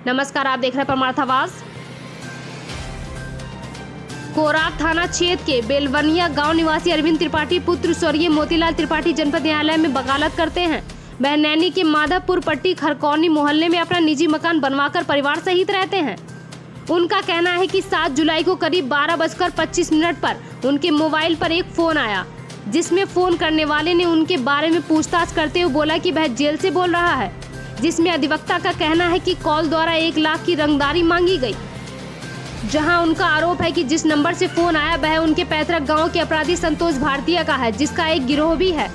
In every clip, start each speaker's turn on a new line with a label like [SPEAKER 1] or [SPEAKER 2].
[SPEAKER 1] नमस्कार, आप देख रहे हैं परमार्थ आवाज। कोराब थाना क्षेत्र के बेलवनिया गांव निवासी अरविंद त्रिपाठी पुत्र स्वर्गीय मोतीलाल त्रिपाठी जनपद न्यायालय में वकालत करते हैं। वह नैनी के माधवपुर पट्टी खरकौनी मोहल्ले में अपना निजी मकान बनवाकर परिवार सहित रहते हैं। उनका कहना है कि 7 जुलाई को करीब 12:25 पर उनके मोबाइल पर एक फोन आया, जिसमें फोन करने वाले ने उनके बारे में पूछताछ करते हुए बोला कि वह जेल से बोल रहा है, जिसमें अधिवक्ता का कहना है कि कॉल द्वारा 1 लाख की रंगदारी मांगी गई। जहां उनका आरोप है कि जिस नंबर से फोन आया वह उनके पैतृक गांव के अपराधी संतोष भारतीय का है, जिसका एक गिरोह भी है।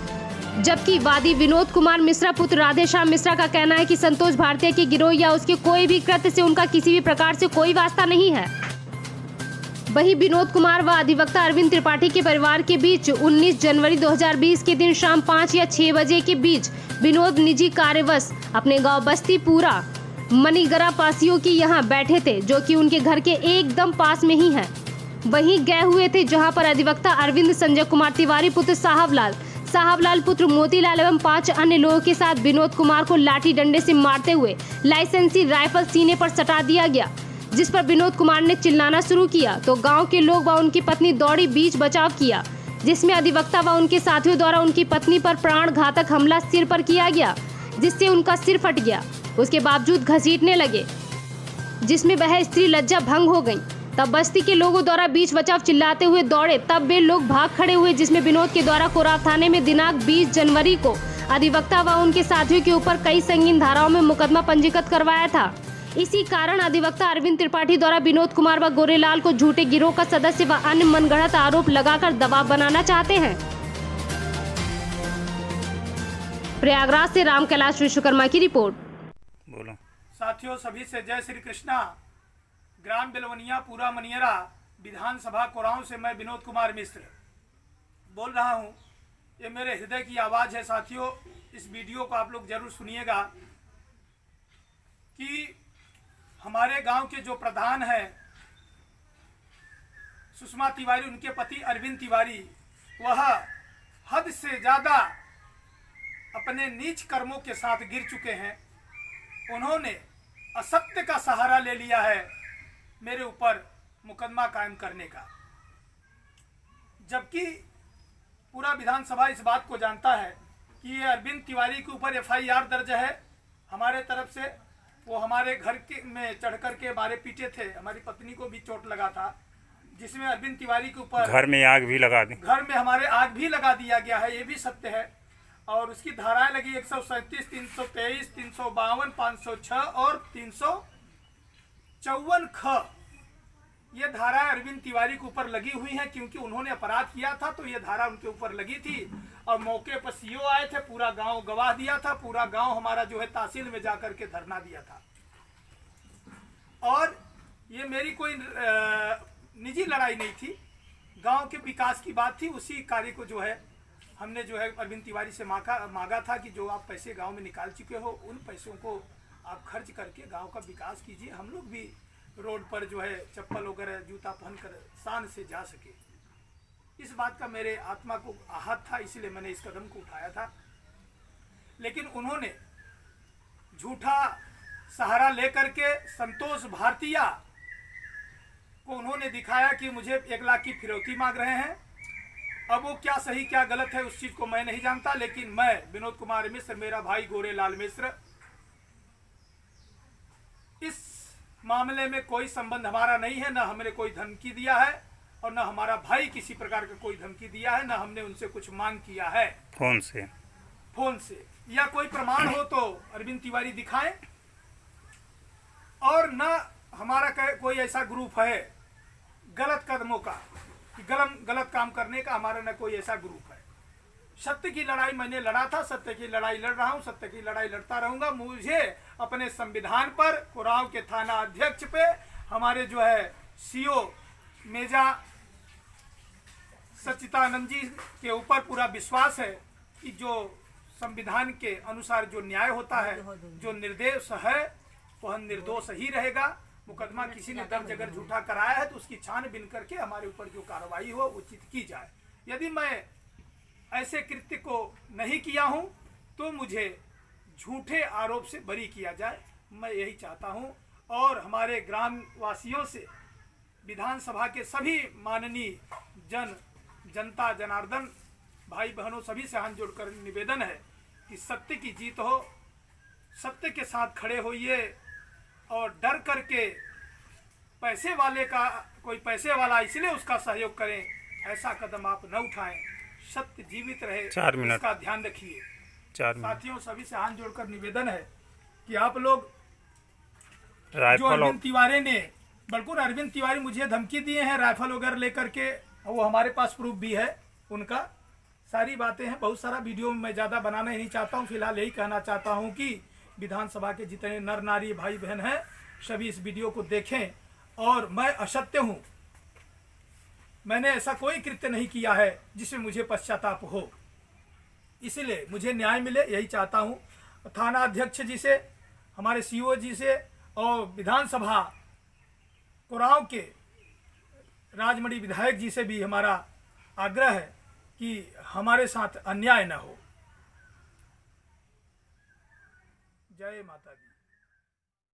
[SPEAKER 1] जबकि वादी विनोद कुमार मिश्रा पुत्र राधेश्याम मिश्रा का कहना है कि संतोष भारतीय के गिरोह या उसके कोई भी कृत्य से उनका किसी भी प्रकार से कोई वास्ता नहीं है। वहीं विनोद कुमार व अधिवक्ता अरविंद त्रिपाठी के परिवार के बीच 19 जनवरी 2020 के दिन शाम 5 या 6 बजे के बीच विनोद निजी कार्यवश अपने गांव बस्तीपुरा मनीगरा पासियों के यहां बैठे थे, जो कि उनके घर के एकदम पास में ही है। वहीं गए हुए थे जहां पर अधिवक्ता अरविंद संजय कुमार तिवारी पुत्र साहबलाल पुत्र मोतीलाल एवं 5 अन्य लोगों के साथ विनोद कुमार को लाठी डंडे से मारते हुए लाइसेंसी राइफल सीने पर सटा दिया गया, जिस पर विनोद कुमार ने चिल्लाना शुरू किया तो गांव के लोग व उनकी पत्नी दौड़ी बीच बचाव किया, जिसमें अधिवक्ता व उनके साथियों द्वारा उनकी पत्नी पर प्राण घातक हमला सिर पर किया गया, जिससे उनका सिर फट गया। उसके बावजूद घसीटने लगे, जिसमें वह स्त्री लज्जा भंग हो गई। तब बस्ती के लोगों द्वारा बीच बचाव चिल्लाते हुए दौड़े, तब वे लोग भाग खड़े हुए, जिसमें विनोद के द्वारा कोराब थाने में दिनांक 20 जनवरी को अधिवक्ता व उनके साथियों के ऊपर कई संगीन धाराओं में मुकदमा पंजीकृत करवाया था। इसी कारण अधिवक्ता अरविंद त्रिपाठी द्वारा विनोद कुमार व गोरेलाल को झूठे गिरोह का सदस्य व अन्य मनगढ़ंत आरोप लगाकर दबाव बनाना चाहते हैं। प्रयागराज से राम कैलाश विश्वकर्मा की रिपोर्ट।
[SPEAKER 2] बोलो
[SPEAKER 3] साथियों, सभी से जय श्री कृष्णा। ग्राम बेलवनिया पूरा मनियरा विधानसभा कोराव से मैं विनोद कुमार मिश्र बोल रहा हूं। ये मेरे हृदय की आवाज़ है। साथियों, इस वीडियो को आप लोग जरूर सुनिएगा कि हमारे गांव के जो प्रधान हैं सुषमा तिवारी, उनके पति अरविंद तिवारी, वह हद से ज़्यादा अपने नीच कर्मों के साथ गिर चुके हैं। उन्होंने असत्य का सहारा ले लिया है मेरे ऊपर मुकदमा कायम करने का, जबकि पूरा विधानसभा इस बात को जानता है कि ये अरविंद तिवारी के ऊपर FIR दर्ज है हमारे तरफ से। वो हमारे घर के में चढ़ कर के मारे पीटे थे, हमारी पत्नी को भी चोट लगा था, जिसमें अरविंद तिवारी के ऊपर
[SPEAKER 2] घर में आग भी लगा दी,
[SPEAKER 3] घर में हमारे आग भी लगा दिया गया है, ये भी सत्य है। और उसकी धाराएं लगी 137, 323, 352, 506 और 354 ख। ये धारा अरविंद तिवारी के ऊपर लगी हुई है, क्योंकि उन्होंने अपराध किया था तो ये धारा उनके ऊपर लगी थी। और मौके पर CO आए थे, पूरा गांव गवाह दिया था, पूरा गांव हमारा जो है तहसील में जाकर के धरना दिया था। और ये मेरी कोई निजी लड़ाई नहीं थी, गांव के विकास की बात थी। उसी कार्य को जो है हमने जो है अरविंद तिवारी से मांगा था कि जो आप पैसे गांव में निकाल चुके हो, उन पैसों को आप खर्च करके गांव का विकास कीजिए, हम लोग भी रोड पर जो है चप्पल वगैरह जूता पहनकर शान से जा सके। इस बात का मेरे आत्मा को आहत था, इसलिए मैंने इस कदम को उठाया था। लेकिन उन्होंने झूठा सहारा लेकर के संतोष भारतीय को उन्होंने दिखाया कि मुझे 1 लाख की फिरौती मांग रहे हैं। अब वो क्या सही क्या गलत है उस चीज को मैं नहीं जानता, लेकिन मैं विनोद कुमार मिश्र, मेरा भाई गोरेलाल मिश्र, इस मामले में कोई संबंध हमारा नहीं है। न हमने कोई धमकी दिया है और न हमारा भाई किसी प्रकार का कोई धमकी दिया है, न हमने उनसे कुछ मांग किया है फोन से। या कोई प्रमाण हो तो अरविंद तिवारी दिखाएं। और न हमारा कोई ऐसा ग्रुप है गलत कदमों का कि गलत काम करने का, हमारा न कोई ऐसा ग्रुप है। सत्य की लड़ाई मैंने लड़ा था, सत्य की लड़ाई लड़ रहा हूं, सत्य की लड़ाई लड़ता रहूंगा। मुझे अपने संविधान पर, कोराव के थाना अध्यक्ष पे, हमारे जो है CO मेजा सच्चिदानंद जी के ऊपर पूरा विश्वास है कि जो संविधान के अनुसार जो न्याय होता है, जो निर्दोष है वह निर्दोष ही रहेगा। मुकदमा किसी ने दर्ज अगर झूठा कराया है तो उसकी छानबीन करके हमारे ऊपर जो कार्रवाई हो उचित की जाए। यदि मैं ऐसे कृत्य को नहीं किया हूं तो मुझे झूठे आरोप से बरी किया जाए, मैं यही चाहता हूं। और हमारे ग्राम वासियों से, विधानसभा के सभी माननीय जनता जनार्दन भाई बहनों सभी से हाथ जोड़कर निवेदन है कि सत्य की जीत हो, सत्य के साथ खड़े होइए और डर करके पैसे वाले का, कोई पैसे वाला इसलिए उसका सहयोग करें, ऐसा कदम आप न उठाएं। सत्य जीवित रहे,
[SPEAKER 2] 4 मिनट
[SPEAKER 3] इसका ध्यान रखिए।
[SPEAKER 2] 4 मिनट
[SPEAKER 3] साथियों सभी से हाथ जोड़कर निवेदन है कि आप लोग जो
[SPEAKER 2] राइफल
[SPEAKER 3] अरविंद तिवारी ने, बिल्कुल अरविंद तिवारी मुझे धमकी दिए हैं राइफल वगैरह लेकर के, वो हमारे पास प्रूफ भी है उनका, सारी बातें हैं। बहुत सारा वीडियो में मैं ज़्यादा बनाना ही नहीं चाहता हूँ। फिलहाल यही कहना चाहता हूँ कि विधानसभा के जितने नर नारी भाई बहन हैं सभी इस वीडियो को देखें। और मैं असत्य हूँ, मैंने ऐसा कोई कृत्य नहीं किया है जिसमें मुझे पश्चाताप हो, इसलिए मुझे न्याय मिले यही चाहता हूँ। थाना अध्यक्ष जी से, हमारे सीओ जी से और विधानसभा कोराव के राजमणि विधायक जी से भी हमारा आग्रह है कि हमारे साथ अन्याय न हो। जय माता दी।